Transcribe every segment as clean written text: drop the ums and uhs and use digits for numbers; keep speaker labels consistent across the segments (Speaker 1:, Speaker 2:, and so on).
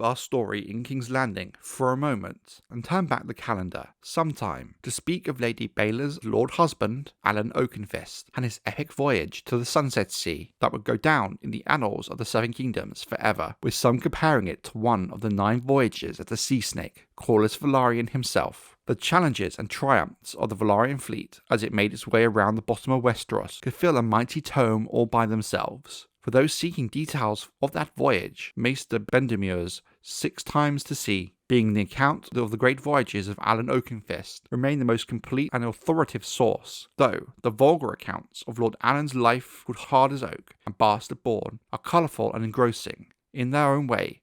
Speaker 1: our story in King's Landing for a moment and turn back the calendar sometime to speak of Lady Baela's Lord Husband, Alyn Oakenfist, and his epic voyage to the Sunset Sea that would go down in the annals of the Seven Kingdoms forever, with some comparing it to one of the 9 voyages of the Sea Snake, Corlys Velaryon himself. The challenges and triumphs of the Velaryon fleet as it made its way around the bottom of Westeros could fill a mighty tome all by themselves. For those seeking details of that voyage, Maester Bendemeur's 6 Times to Sea, being the account of the great voyages of Alyn Oakenfist, remain the most complete and authoritative source, though the vulgar accounts of Lord Alyn's life good hard as oak and bastard born are colourful and engrossing in their own way,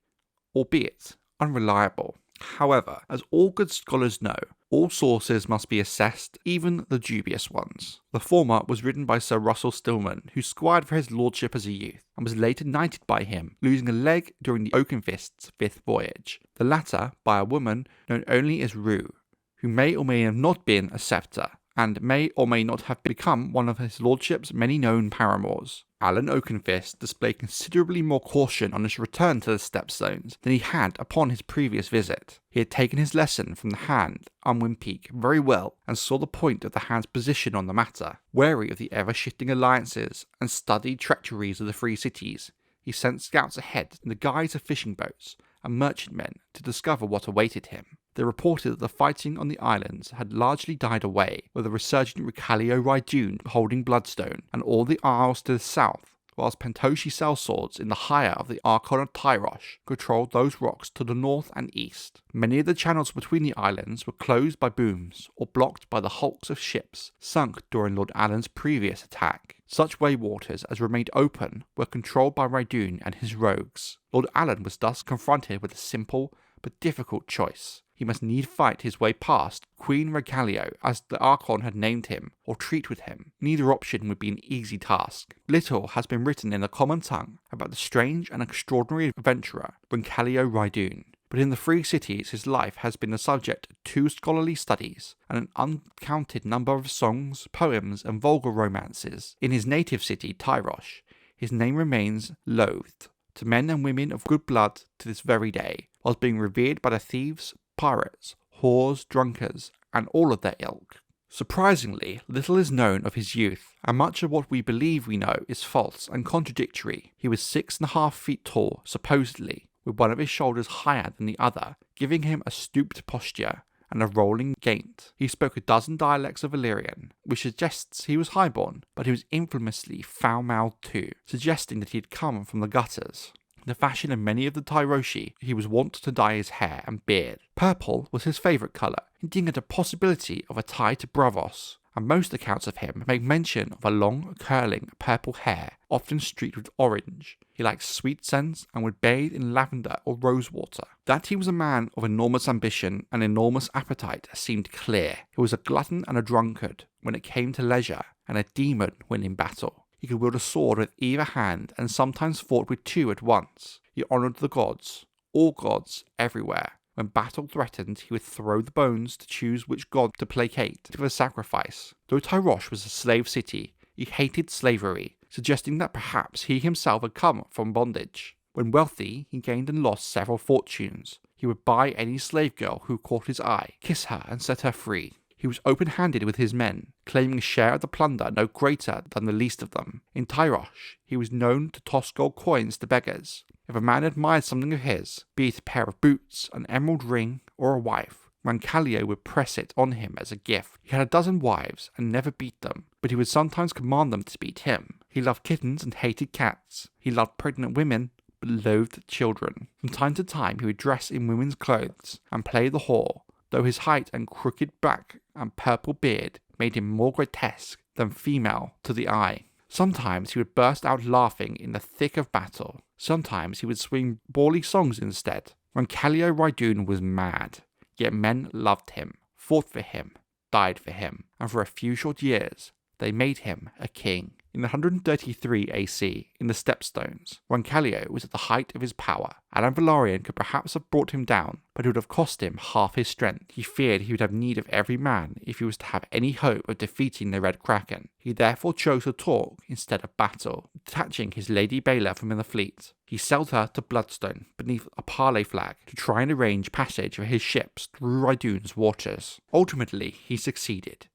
Speaker 1: albeit unreliable. However, as all good scholars know, all sources must be assessed, even the dubious ones. The former was written by Sir Russell Stillman, who squired for his lordship as a youth, and was later knighted by him, losing a leg during the Oakenfist's 5th voyage. The latter by a woman known only as Rue, who may or may have not been a sceptre, and may or may not have become one of his lordship's many known paramours. Alyn Oakenfist displayed considerably more caution on his return to the stepstones than he had upon his previous visit. He had taken his lesson from the hand, Unwin Peak, very well, and saw the point of the hand's position on the matter. Wary of the ever-shifting alliances and studied treacheries of the Free Cities, he sent scouts ahead in the guise of fishing boats and merchantmen to discover what awaited him. They reported that the fighting on the islands had largely died away, with the resurgent Racallio Ryndoon holding Bloodstone and all the isles to the south, whilst Pentoshi sellswords in the higher of the Archon of Tyrosh controlled those rocks to the north and east. Many of the channels between the islands were closed by booms or blocked by the hulks of ships sunk during Lord Alyn's previous attack. Such waywaters as remained open were controlled by Ryndoon and his rogues. Lord Alyn was thus confronted with a simple but difficult choice. He must need fight his way past Queen Racallio, as the Archon had named him, or treat with him. Neither option would be an easy task. Little has been written in the common tongue about the strange and extraordinary adventurer Racallio Ryndoon, but in the Free Cities his life has been the subject of 2 scholarly studies and an uncounted number of songs, poems, and vulgar romances. In his native city, Tyrosh, his name remains loathed to men and women of good blood to this very day, whilst being revered by the thieves, pirates, whores, drunkards, and all of their ilk. Surprisingly, little is known of his youth, and much of what we believe we know is false and contradictory. He was 6.5 feet tall, supposedly, with one of his shoulders higher than the other, giving him a stooped posture and a rolling gait. He spoke a dozen dialects of Illyrian, which suggests he was highborn, but he was infamously foul-mouthed too, suggesting that he had come from the gutters. The fashion of many of the Tyroshi, he was wont to dye his hair and beard. Purple was his favourite colour, hinting at a possibility of a tie to Braavos, and most accounts of him make mention of a long, curling, purple hair, often streaked with orange. He liked sweet scents and would bathe in lavender or rosewater. That he was a man of enormous ambition and enormous appetite seemed clear. He was a glutton and a drunkard when it came to leisure, and a demon when in battle. He could wield a sword with either hand and sometimes fought with 2 at once. He honoured the gods, all gods, everywhere. When battle threatened, he would throw the bones to choose which god to placate for a sacrifice. Though Tyrosh was a slave city, he hated slavery, suggesting that perhaps he himself had come from bondage. When wealthy, he gained and lost several fortunes. He would buy any slave girl who caught his eye, kiss her and set her free. He was open-handed with his men, claiming a share of the plunder no greater than the least of them. In Tyrosh, he was known to toss gold coins to beggars. If a man admired something of his, be it a pair of boots, an emerald ring, or a wife, Racallio would press it on him as a gift. He had a dozen wives and never beat them, but he would sometimes command them to beat him. He loved kittens and hated cats. He loved pregnant women, but loathed children. From time to time he would dress in women's clothes and play the whore, though his height and crooked back and purple beard made him more grotesque than female to the eye. Sometimes he would burst out laughing in the thick of battle. Sometimes he would swing bawly songs instead. Racallio Ryndoon was mad, yet men loved him, fought for him, died for him, and for a few short years they made him a king. In In 133 AC, in the Stepstones, Racallio was at the height of his power. Alyn Velaryon could perhaps have brought him down, but it would have cost him half his strength. He feared he would have need of every man if he was to have any hope of defeating the Red Kraken. He therefore chose to talk instead of battle, detaching his Lady Baela from the fleet. He sailed her to Bloodstone beneath a parley flag to try and arrange passage for his ships through Ryndoon's waters. Ultimately, he succeeded,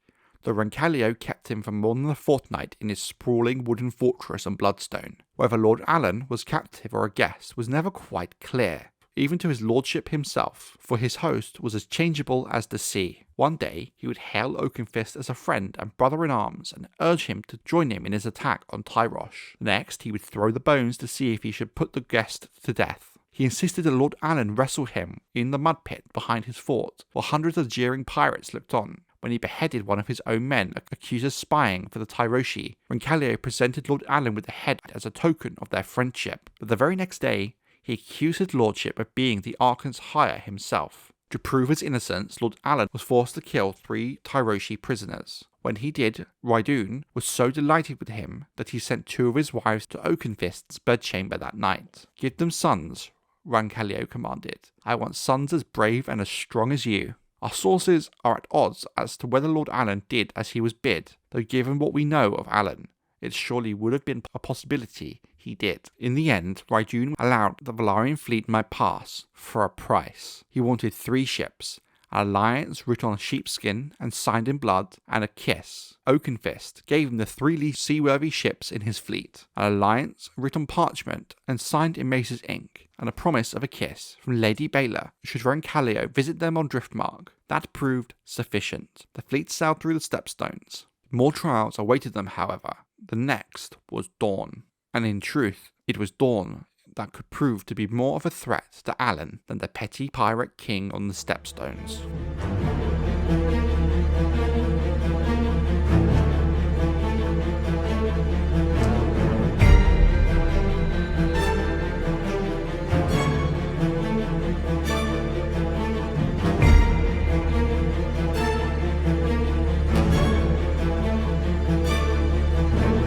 Speaker 1: though Racallio kept him for more than a fortnight in his sprawling wooden fortress on Bloodstone. Whether Lord Alyn was captive or a guest was never quite clear, even to his lordship himself, for his host was as changeable as the sea. One day he would hail Oakenfist as a friend and brother-in-arms and urge him to join him in his attack on Tyrosh. Next he would throw the bones to see if he should put the guest to death. He insisted that Lord Alyn wrestle him in the mud pit behind his fort, while hundreds of jeering pirates looked on. When he beheaded one of his own men accused of spying for the Tyroshi, Racallio presented Lord Alyn with the head as a token of their friendship. But the very next day, he accused his lordship of being the Archon's hire himself. To prove his innocence, Lord Alyn was forced to kill 3 Tyroshi prisoners. When he did, Ryndoon was so delighted with him that he sent 2 of his wives to Oakenfist's bedchamber that night. "Give them sons," Racallio commanded. "I want sons as brave and as strong as you." Our sources are at odds as to whether Lord Alyn did as he was bid, though given what we know of Alyn, it surely would have been a possibility he did. In the end, Ryndoon allowed the Velaryon fleet might pass, for a price. He wanted 3 ships, an alliance written on sheepskin and signed in blood, and a kiss. Oakenfist gave him the 3 least seaworthy ships in his fleet, an alliance written on parchment and signed in Mace's ink, and a promise of a kiss from Lady Baela should Racallio visit them on Driftmark. That proved sufficient. The fleet sailed through the Stepstones. More trials awaited them, however. The next was Dawn. And in truth, it was Dawn that could prove to be more of a threat to Alyn than the petty pirate king on the Stepstones.